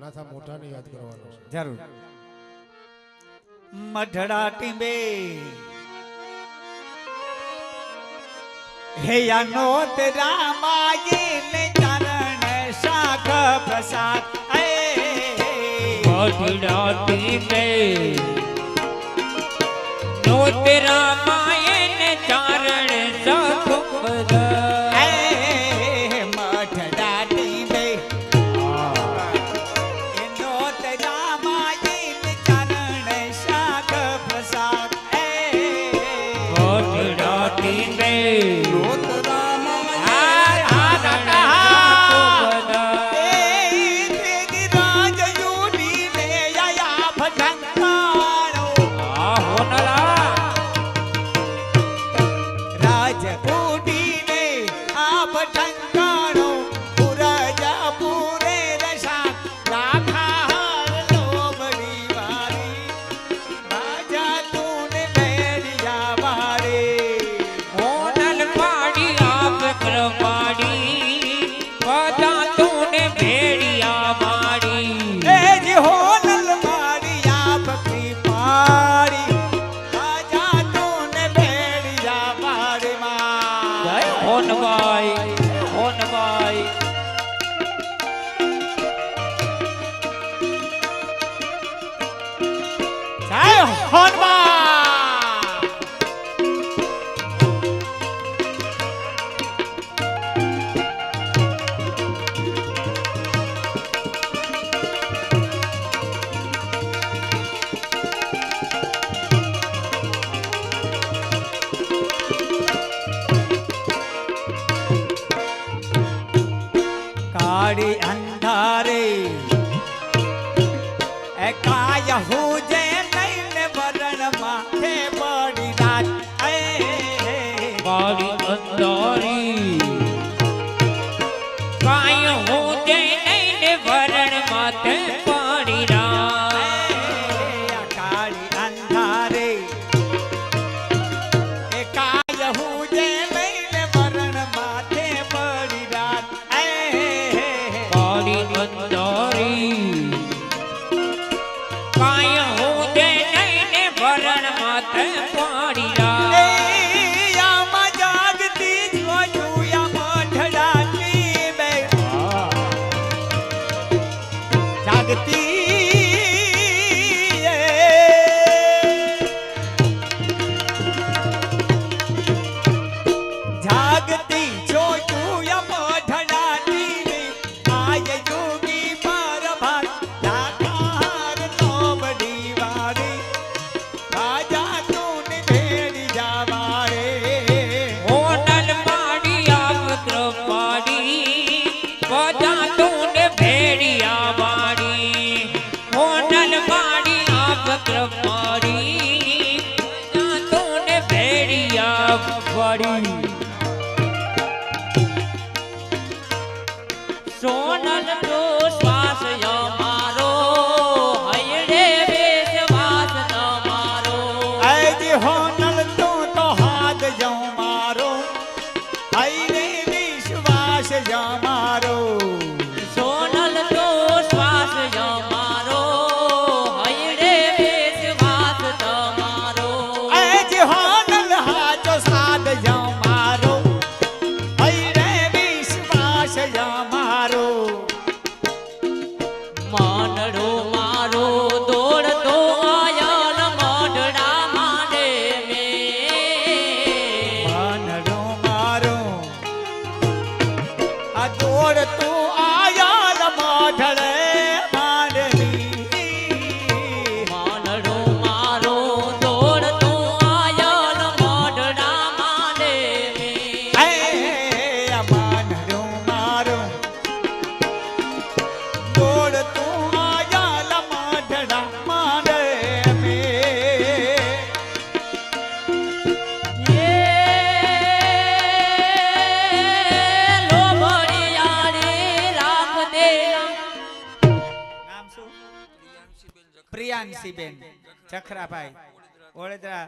નાથા મોઢાને યાદ કરવાનો છે જરૂર મઢડા ટીંબે હે યાનો તેરા માયે ને ચરણ શાખ પ્રસાદ એ મઢડા ટીંબે નો તેરા માયે ને ચરણ શાખ પ્રસાદ એ મઢડા ટીંબે એનો તેરા માયે ને ચરણ શાખ પ્રસાદ એ મઢડા ટીંબે काड़ी अंधारे ए काय हो जे नैन वरण माथे बड़ी रात ए काड़ी अंधारी काय हो जे नैन वरण माथे बड़ी रात काड़ी अंधारे ए काय हो जे नैन वरण माथे बड़ी रात अंधारी काय हो दे नैने भरण माथे पाड़ी या जागती जोजू या मढ़ड़ा टींबे जागती जागती जोजू या मढ़ड़ा टींबे आय जोगी पर भात दाकार नो बड़ी वारी राजा तूने भेड़ी जावारे ओ नल पाड़ी आपुत्र पाड़ी बजा तूने भेड़िया बाड़ी ओ नल पाड़ी आपुत्र पाड़ी बजा तूने भेड़िया बाड़ी सोनल तो श्वास या मारो हयरे विश्वास न मारो ऐज होनल तू तो हाथ जो मारो हईरे विश्वास जो मारो सोनल तो श्वास या मारो हयरे विश्वास न मारो ऐज होनल हाथ साध जो मारो हईरे विश्वास जो मारो मानड़ो मारो दौड़ तो आया न माडड़ा माडे में मानड़ो मारो आ दौड़ तू आया न माढ़ड़े मांडवी मानड़ो मारो दौड़ तो आया न माडड़ा माडे में ऐ मानड़ो मारो दौड़ तू आया न माढ़ड़ा मांडे में ये लोभड़िया रे राख देना નામ શું પ્રિયાંશીબેન ચખરાભાઈ ઓળેદરા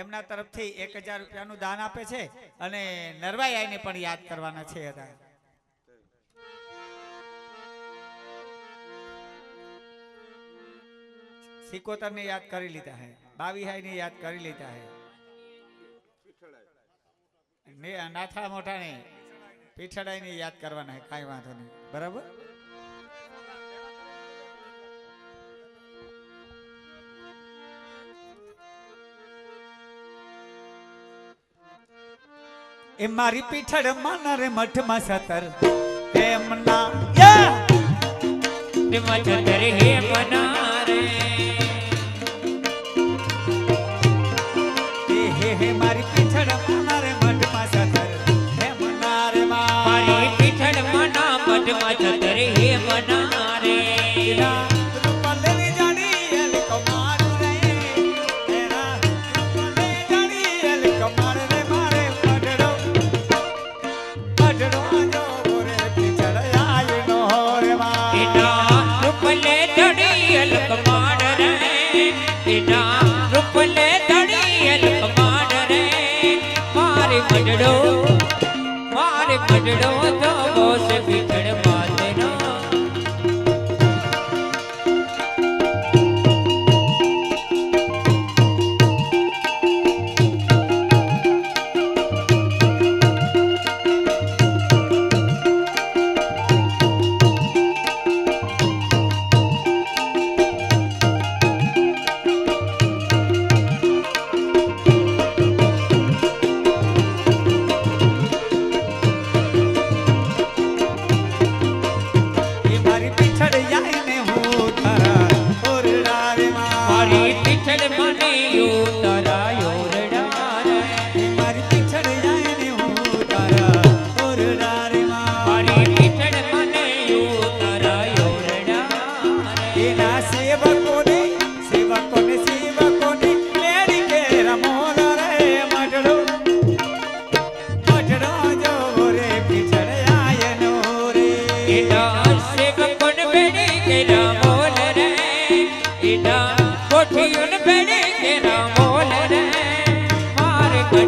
એમના તરફથી 1000 રૂપિયાનું દાન આપે છે અને નરવાઈ આઈને પણ યાદ કરવાના છે હતા સિકોતર ને યાદ કરી લીધા હે, બાવીહાઈ ને યાદ કરી લીધા હે, ને નાથા મોટા ને પીઠડાઈ ને યાદ કરવાના હે, કાંઈ વાંધો નહીં, બરાબર. એ મારી પીઠડ માના રે મઠમાં સતર એમના મચતર હે મનારે હે મારી પીઠડ માના રે મઠમાં સતર એમના રે મારી પીઠડ મના મઢમાં છતર હે મનારે મારે મઢડો તો બોસ પીઠડ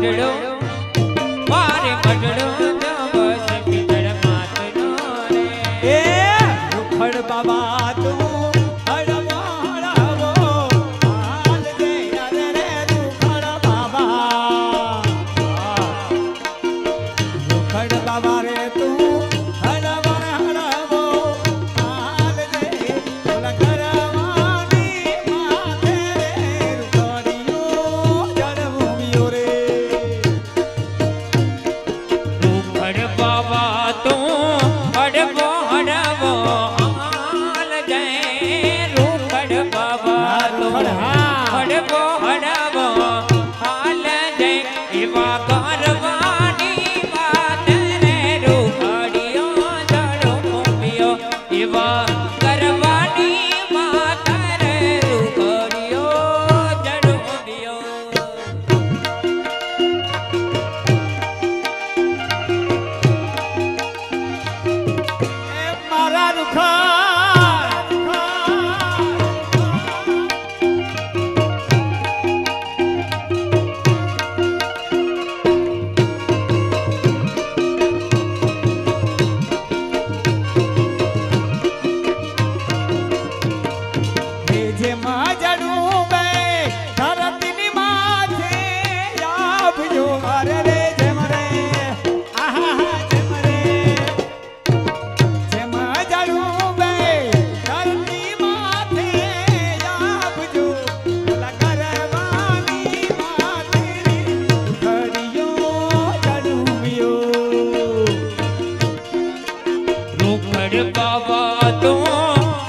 માતનો મારે મઢડો તો બોસ પીઠડ માતનો એ રૂખડ બાબા તું હળવો હળવો હાલ દે રે રૂખડ બાબા રૂખડ બાબા રે તું હળવો હળવો હાલ દે ઓલા કરવાની માથે રે રૂખડિયો જળવું રે રૂખડ બાબા તું હડવો હડવો હાલ જય રૂખડ બાબા તું હડવો હડવો હાલ જય એવા કરવાની વાત રે રૂખડિયો જડો મૂમ્યો એવા કરવાની વાત રે રૂખડિયો જડો મૂમ્યો મારા રૂખડ જે માજડું બે ધરતીની માથે આવજો અરે રે જેમ રે આહા જેમ રે જેમ માજડું બે ધરતી માથે આવજો ઓલા કરવાની માથે ઘડિયો જડુવ્યો રૂખડ બાબા તું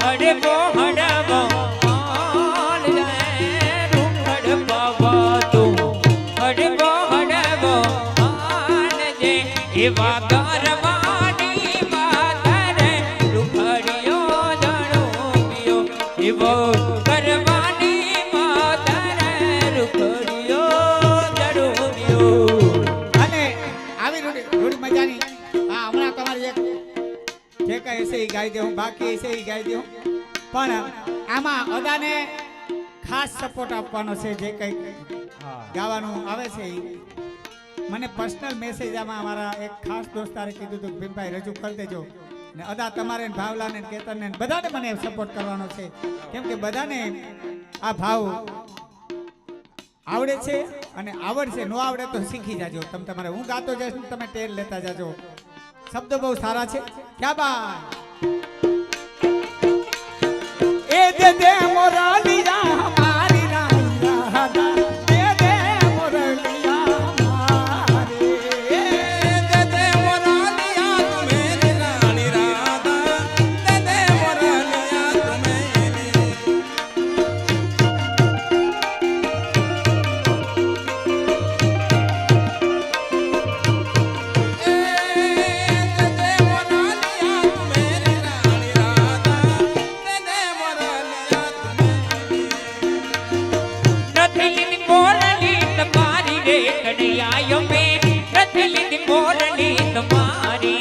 હડવો હડવો હાલ જાય રૂખડ બાબા તું હડવો હડવો હાલ જે એવા કરવાની વાત રે રૂખડિયો જણો એવો કરવાની વાત રે રૂખડિયો જણો અને આવી રૂડી મજાની હા હમણાં તમારી એક જે કઈ હશે એ ગાઈ દેવું બાકી હશે એ ગાઈ દેવું પણ આમાં અદાને ખાસ સપોર્ટ આપવાનો છે જે કઈ ગાવાનું આવે છે ઈ. મને પર્સનલ મેસેજ આમાં અમારા એક ખાસ દોસ્તારે કીધું હતું કે ભીમભાઈ રજૂ કરી દેજો ને અદા તમારે ને ભાવલાને ને કેતનને ને બધાને મને સપોર્ટ કરવાનો છે કેમ કે બધાને આ ભાવ આવડે છે અને આવડશે, નો આવડે તો શીખી જાજો. તમે તમારે હું ગાતો જઈશ ને તમે ટેર લેતા જાજો. શબ્દો બહુ સારા છે. ક્યાં બા એ દે દે મોરલિયા મારી રાધા, દે દે મોરલિયા મારી, દે દે મોરલિયા તુમેરી રાણી રાધા, દે દે મોરલિયા તુમેરી. નથી લીધી મોરલી તમારી રે કનૈયા મે, નથી લીધી મોરલી તમારી.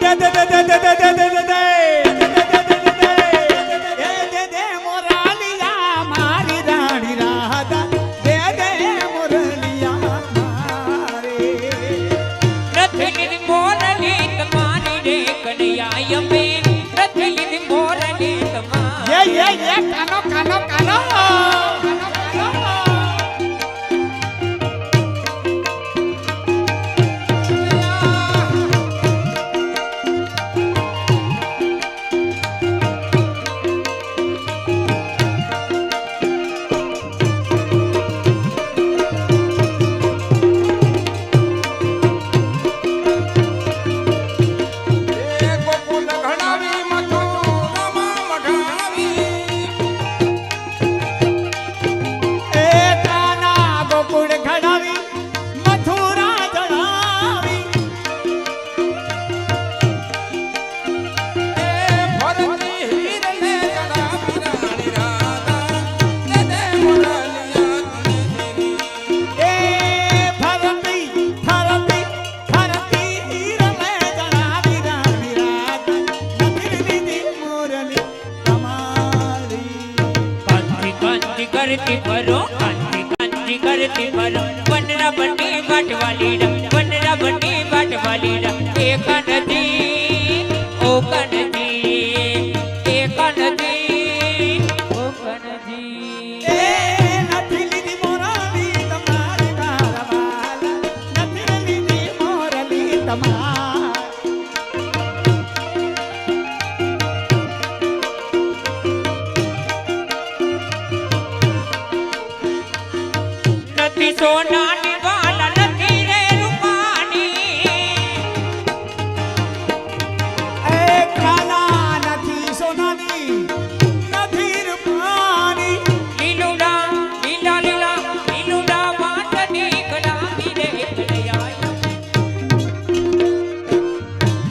દે દે દે દે દે દે દે દે દે દે. એ દે દે મોરલિયા મારી રાણી રાધા, દે દે મોરલિયા મારી. નથી લીધી મોરલી તમારી રે કનૈયા મે, નથી લીધી મોરલી તમારી. ये कानो कानो कानो करती फरो, कांची करती फरो, वनरा बनी बाट वाली रा, वनरा बनी बाट वाली रा. ए कनजी ओ कनजी, ए कनजी ओ कनजी. ए નથી લીધી મોરલી તમારી મારા વાલા, નથી લીધી મોરલી તમારી. નથી સોનાની વાલા, નથી રે રૂપાની. એ કાલા નથી સોનાની, નથી રૂપાની. લીલુડા લીલા લીલા લીલુડા વાટની કડાવી રે કનૈયા.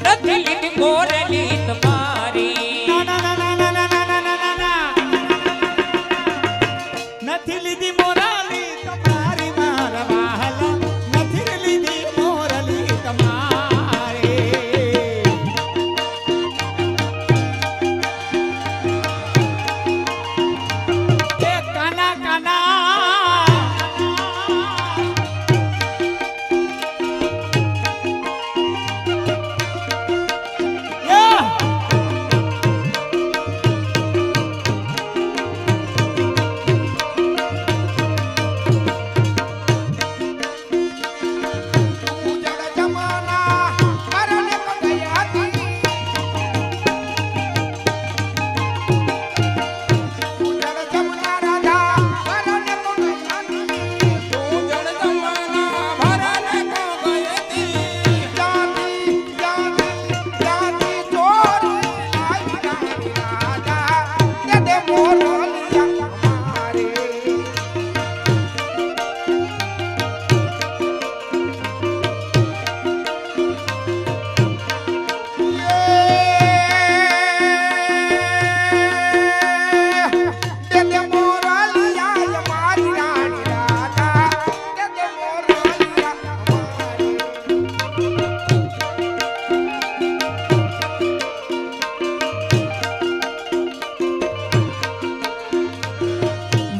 નથી લીધી મોરલી તમારી. ના ના ના ના ના ના ના ના ના ના. નથી લીધી મોરલી તમારી મારા વાલા, નથી લીધી મોરલી તમારી. એ કાના કાના યા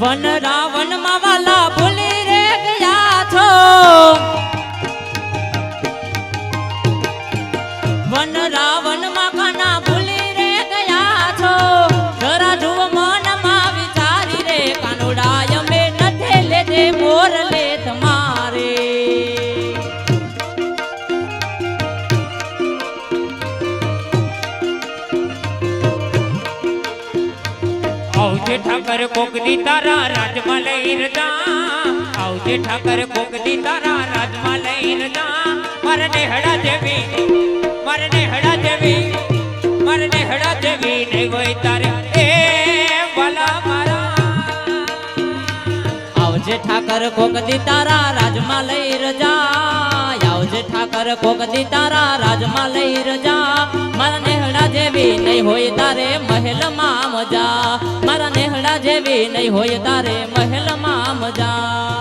વન રાવણ માં વાલા ભૂલી રે ગયા છો. ઠાકર કોક દી તારા રાજમાં લઈ રજા આવજે ઠાકર કોક દી તારા રાજમાં લઈ રજા મારે નેહડા જેવી મારે નેહડા જેવી મારે નેહડા જેવી નહીં હોય તારે એ વાલા મારા આવજે ઠાકર કોક દી તારા રાજમાં લઈ રજા આવજે ઠાકર કોક દી તારા રાજમાં લઈ રજા મારા નેહડા જેવી નહીં હોય તારે મહેલમાં મજા મારા નેહડા જેવી નહીં હોય તારે મહેલમાં મજા